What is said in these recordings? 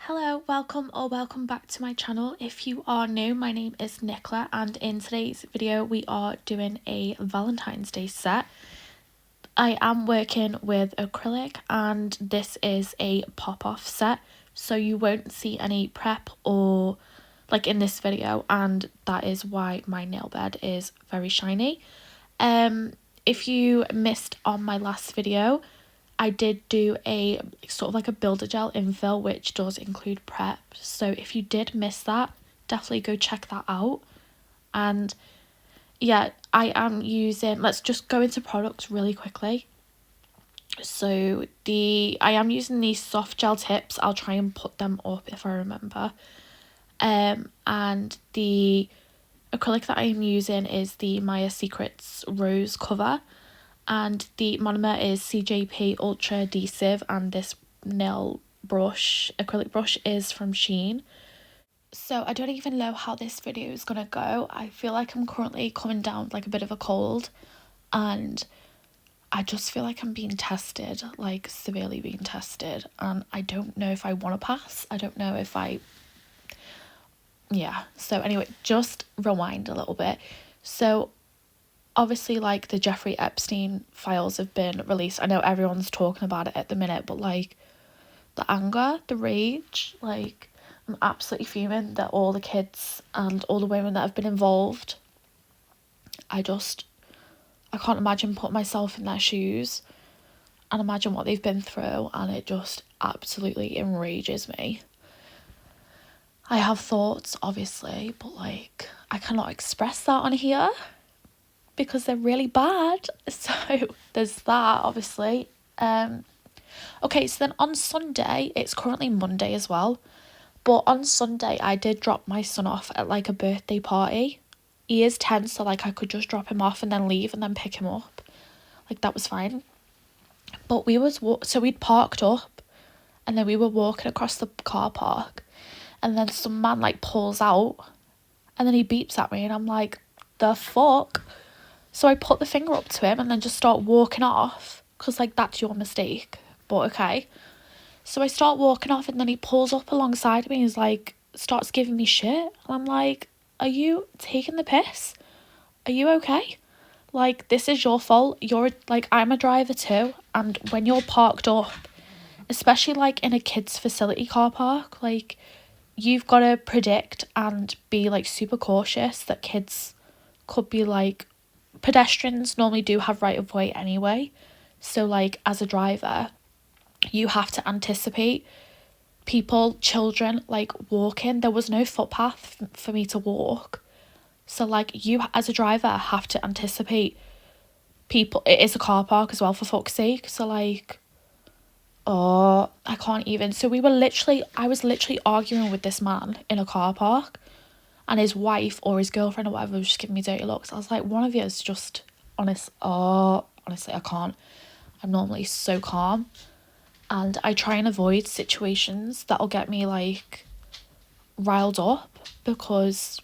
Hello, welcome back to my channel. If you are new, my name is Nicola and in today's video we are doing a Valentine's Day set. I am working with acrylic and this is a pop-off set, so you won't see any prep or like in this video, and that is why my nail bed is very shiny. If you missed on my last video, I did do a sort of like a builder gel infill, which does include prep. So if you did miss that, definitely go check that out. And yeah, I am using, let's just go into products really quickly. So I am using these soft gel tips. I'll try and put them up if I remember. And the acrylic that I am using is the Maya Secrets Rose Cover. And the monomer is CJP Ultra Adhesive, and this nail brush, acrylic brush, is from Shein. So I don't even know how this video is gonna go. I feel like I'm currently coming down with like a bit of a cold, and I just feel like I'm being tested, like severely being tested, and I don't know if I want to pass. I don't know if yeah. So anyway, just rewind a little bit. So obviously, like, the Jeffrey Epstein files have been released. I know everyone's talking about it at the minute, but like the anger, the rage, like I'm absolutely fuming that all the kids and all the women that have been involved, I can't imagine putting myself in their shoes and imagine what they've been through, and it just absolutely enrages me. I have thoughts, obviously, but like I cannot express that on here because they're really bad. So there's that, obviously. Okay, so then on Sunday, it's currently Monday as well, but on Sunday I did drop my son off at like a birthday party. He is 10, so like I could just drop him off and then leave and then pick him up. Like that was fine. But we'd parked up and then we were walking across the car park, and then some man like pulls out and then he beeps at me and I'm like, the fuck? So I put the finger up to him and then just start walking off because like that's your mistake, but okay. So I start walking off and then he pulls up alongside me and he's like, starts giving me shit, and I'm like, are you taking the piss? Are you okay? Like, this is your fault. You're like, I'm a driver too, and when you're parked up, especially like in a kids facility car park, like you've got to predict and be like super cautious that kids could be like, pedestrians normally do have right of way anyway, so like as a driver you have to anticipate people, children, like walking. There was no footpath for me to walk, so like you as a driver have to anticipate people. It is a car park as well, for fuck's sake. So like, oh, I can't even. So I was literally arguing with this man in a car park, and his wife or his girlfriend or whatever was just giving me dirty looks. I was like, one of you is just honest. Oh, honestly, I can't. I'm normally so calm, and I try and avoid situations that'll get me like riled up, because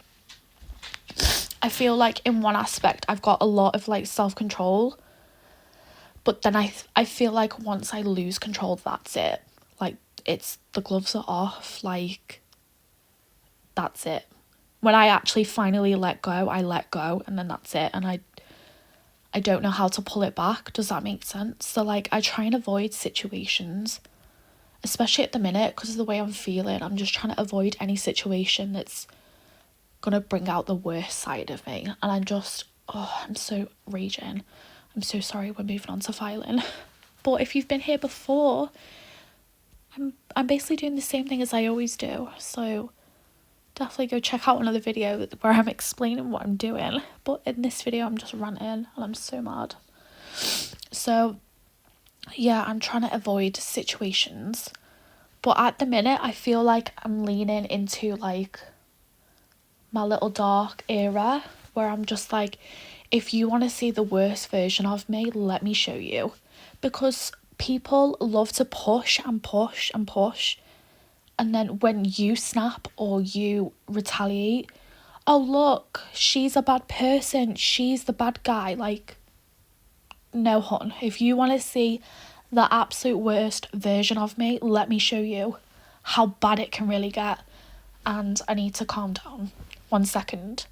I feel like in one aspect I've got a lot of like self-control, but then I feel like once I lose control, that's it. Like, it's, the gloves are off, like that's it. When I actually finally let go, I let go, and then that's it. And I don't know how to pull it back. Does that make sense? So like I try and avoid situations, especially at the minute, because of the way I'm feeling. I'm just trying to avoid any situation that's gonna bring out the worst side of me. And I'm so raging. I'm so sorry, we're moving on to filing. But if you've been here before, I'm basically doing the same thing as I always do. So definitely go check out another video where I'm explaining what I'm doing. But in this video, I'm just ranting and I'm so mad. So yeah, I'm trying to avoid situations. But at the minute, I feel like I'm leaning into like my little dark era, where I'm just like, if you want to see the worst version of me, let me show you. Because people love to push and push and push, and then when you snap or you retaliate, oh look, she's a bad person, she's the bad guy. Like, no, hun, if you want to see the absolute worst version of me, let me show you. how bad it can really get. And I need to calm down. 1 second.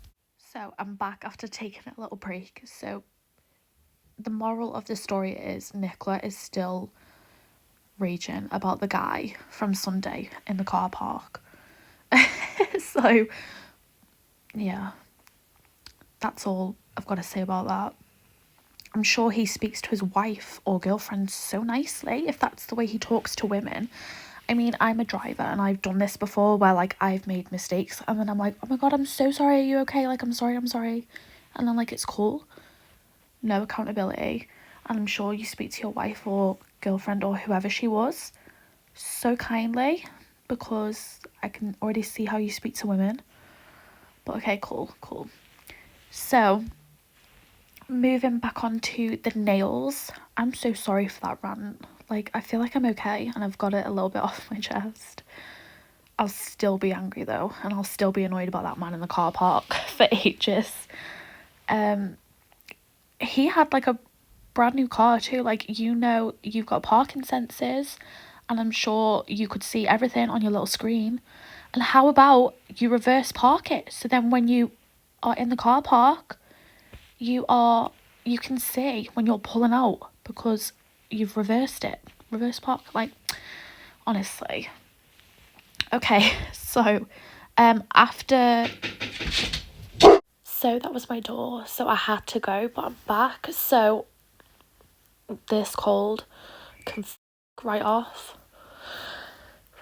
So I'm back after taking a little break. So the moral of the story is Nicola is still raging about the guy from Sunday in the car park. So yeah, that's all I've got to say about that. I'm sure he speaks to his wife or girlfriend so nicely if that's the way he talks to women. I mean, I'm a driver and I've done this before where like I've made mistakes and then I'm like, oh my god, I'm so sorry, are you okay? Like, I'm sorry. And then like, it's cool. No accountability. And I'm sure you speak to your wife or girlfriend or whoever she was so kindly, because I can already see how you speak to women. But okay, cool. So, moving back onto the nails. I'm so sorry for that rant. Like, I feel like I'm okay and I've got it a little bit off my chest. I'll still be angry though, and I'll still be annoyed about that man in the car park for ages. He had like a brand new car too. Like, you know, you've got parking sensors, and I'm sure you could see everything on your little screen. And how about you reverse park it, so then when you are in the car park, you can see when you're pulling out because you've reversed it. Reverse park, like, honestly. Okay, so after, so that was my door, so I had to go, but I'm back. So this cold can right off.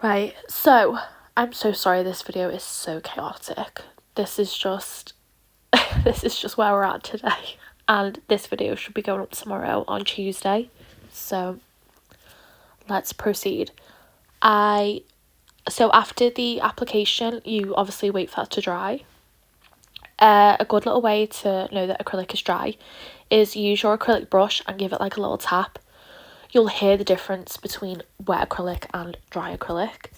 Right, so I'm so sorry this video is so chaotic. This is just where we're at today, and this video should be going up tomorrow on Tuesday. So let's proceed. So after the application, you obviously wait for that to dry. A good little way to know that acrylic is dry is use your acrylic brush and give it like a little tap. You'll hear the difference between wet acrylic and dry acrylic.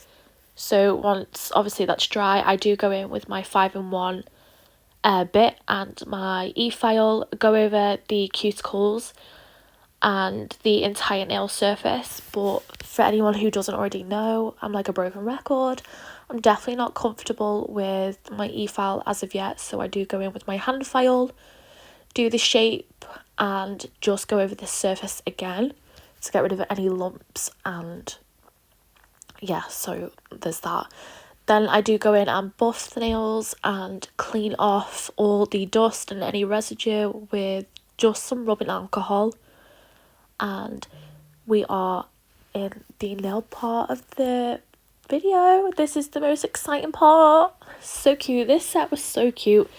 So once obviously that's dry, I do go in with my 5-in-1 bit and my e-file, go over the cuticles and the entire nail surface. But for anyone who doesn't already know, I'm like a broken record. I'm definitely not comfortable with my e-file as of yet, so I do go in with my hand file, do the shape, and just go over the surface again to get rid of any lumps. And yeah, so there's that. Then I do go in and buff the nails and clean off all the dust and any residue with just some rubbing alcohol. And we are in the nail part of the video. This is the most exciting part. So cute. This set was so cute.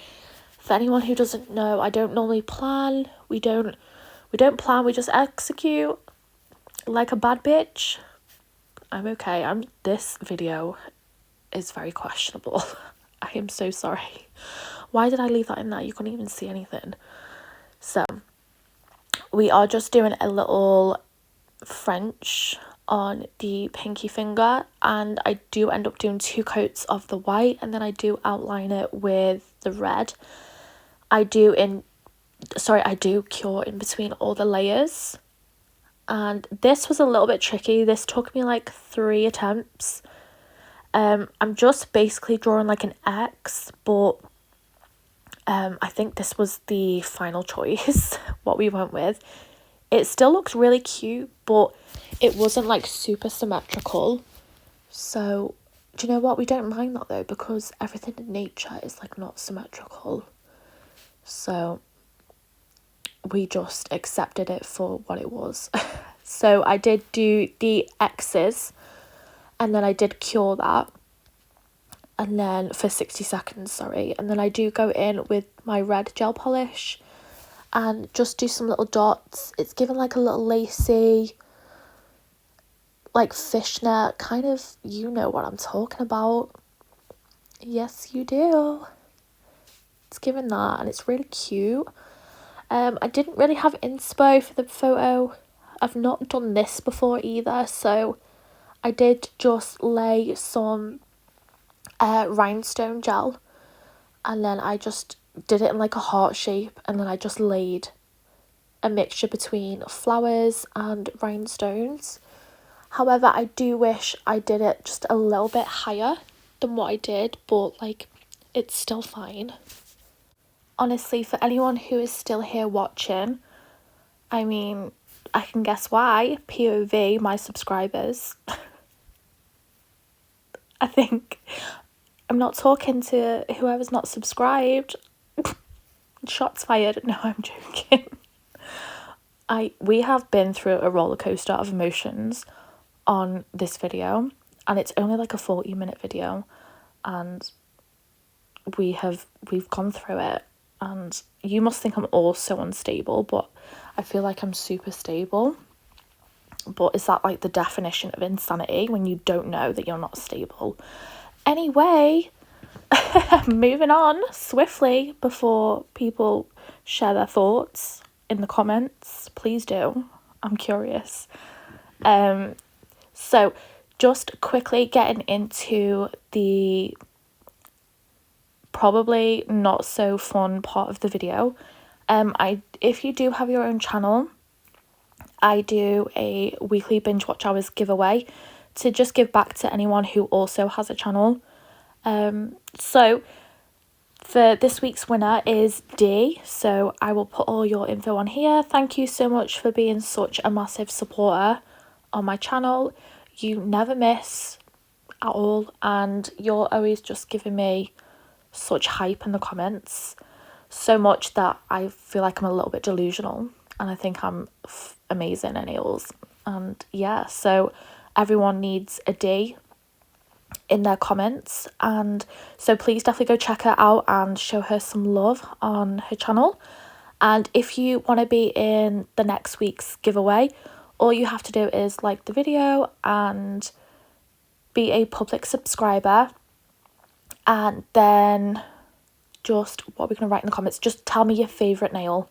For anyone who doesn't know, I don't normally plan. We don't plan, we just execute like a bad bitch. I'm okay. This video is very questionable. I am so sorry. Why did I leave that in there? You couldn't even see anything. So we are just doing a little French on the pinky finger, and I do end up doing 2 coats of the white, and then I do outline it with the red. I do cure in between all the layers, and this was a little bit tricky. This took me like 3 attempts. I'm just basically drawing like an X, but I think this was the final choice, what we went with. It still looks really cute, but it wasn't like super symmetrical. So, do you know what? We don't mind that though, because everything in nature is like not symmetrical. So, we just accepted it for what it was. So, I did do the X's, and then I did cure that. And then for 60 seconds, sorry. And then I do go in with my red gel polish and just do some little dots. It's given like a little lacy, like fishnet, kind of, you know what I'm talking about. Yes, you do. It's given that, and it's really cute. I didn't really have inspo for the photo. I've not done this before either, so I did just lay some rhinestone gel, and then I just did it in like a heart shape, and then I just laid a mixture between flowers and rhinestones. However, I do wish I did it just a little bit higher than what I did, but like, it's still fine. Honestly, for anyone who is still here watching, I mean, I can guess why. POV, my subscribers. I think I'm not talking to whoever's not subscribed. Shots fired. No, I'm joking. We have been through a roller coaster of emotions on this video, and it's only like a 40-minute video, and we've gone through it, and you must think I'm also unstable, but I feel like I'm super stable. But is that like the definition of insanity, when you don't know that you're not stable? Anyway, moving on swiftly before people share their thoughts in the comments. Please do. I'm curious. So just quickly getting into the probably not so fun part of the video. If you do have your own channel, I do a weekly binge watch hours giveaway to just give back to anyone who also has a channel. So for this week's winner is D, so I will put all your info on here. Thank you so much for being such a massive supporter on my channel. You never miss at all, and you're always just giving me such hype in the comments, so much that I feel like I'm a little bit delusional, and I think I'm amazing at nails. And yeah, so everyone needs a D in their comments, and so please definitely go check her out and show her some love on her channel. And if you want to be in the next week's giveaway, all you have to do is like the video and be a public subscriber, and then just what we're going to write in the comments, just tell me your favourite nail.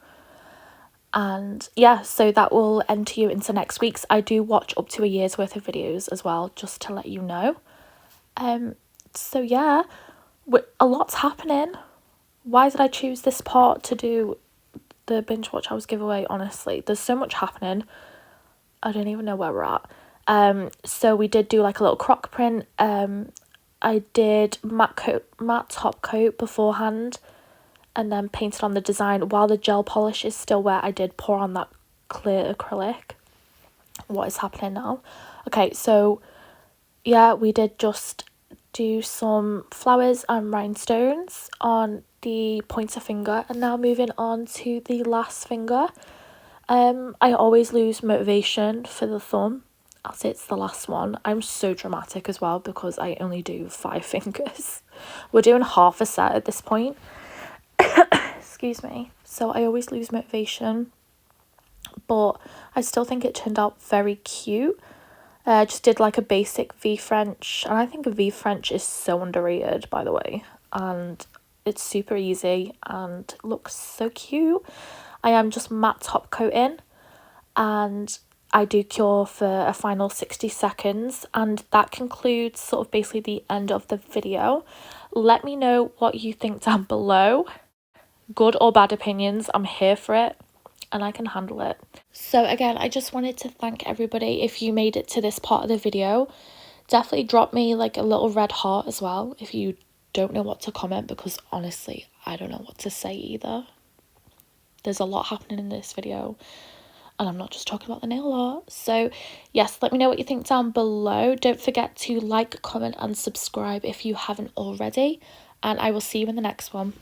And yeah, so that will enter you into next week's. I do watch up to a year's worth of videos as well, just to let you know. So yeah, a lot's happening. Why did I choose this part to do the binge watch hours giveaway? Honestly, there's so much happening. I don't even know where we're at. So we did do like a little croc print. I did matte top coat beforehand, and then painted on the design. While the gel polish is still wet, I did pour on that clear acrylic. What is happening now? Okay, so yeah, we did just do some flowers and rhinestones on the pointer finger, and now moving on to the last finger. I always lose motivation for the thumb, as it's the last one. I'm so dramatic as well because I only do 5 fingers. We're doing half a set at this point. Excuse me. So I always lose motivation, but I still think it turned out very cute. Just did like a basic V French, and I think a V French is so underrated, by the way, and it's super easy and looks so cute. I am just matte top coating, and I do cure for a final 60 seconds, and that concludes sort of basically the end of the video. Let me know what you think down below. Good or bad opinions, I'm here for it, and I can handle it. So again, I just wanted to thank everybody. If you made it to this part of the video, definitely drop me like a little red heart as well if you don't know what to comment, because honestly, I don't know what to say either. There's a lot happening in this video, and I'm not just talking about the nail art. So yes, let me know what you think down below. Don't forget to like, comment and subscribe if you haven't already, and I will see you in the next one.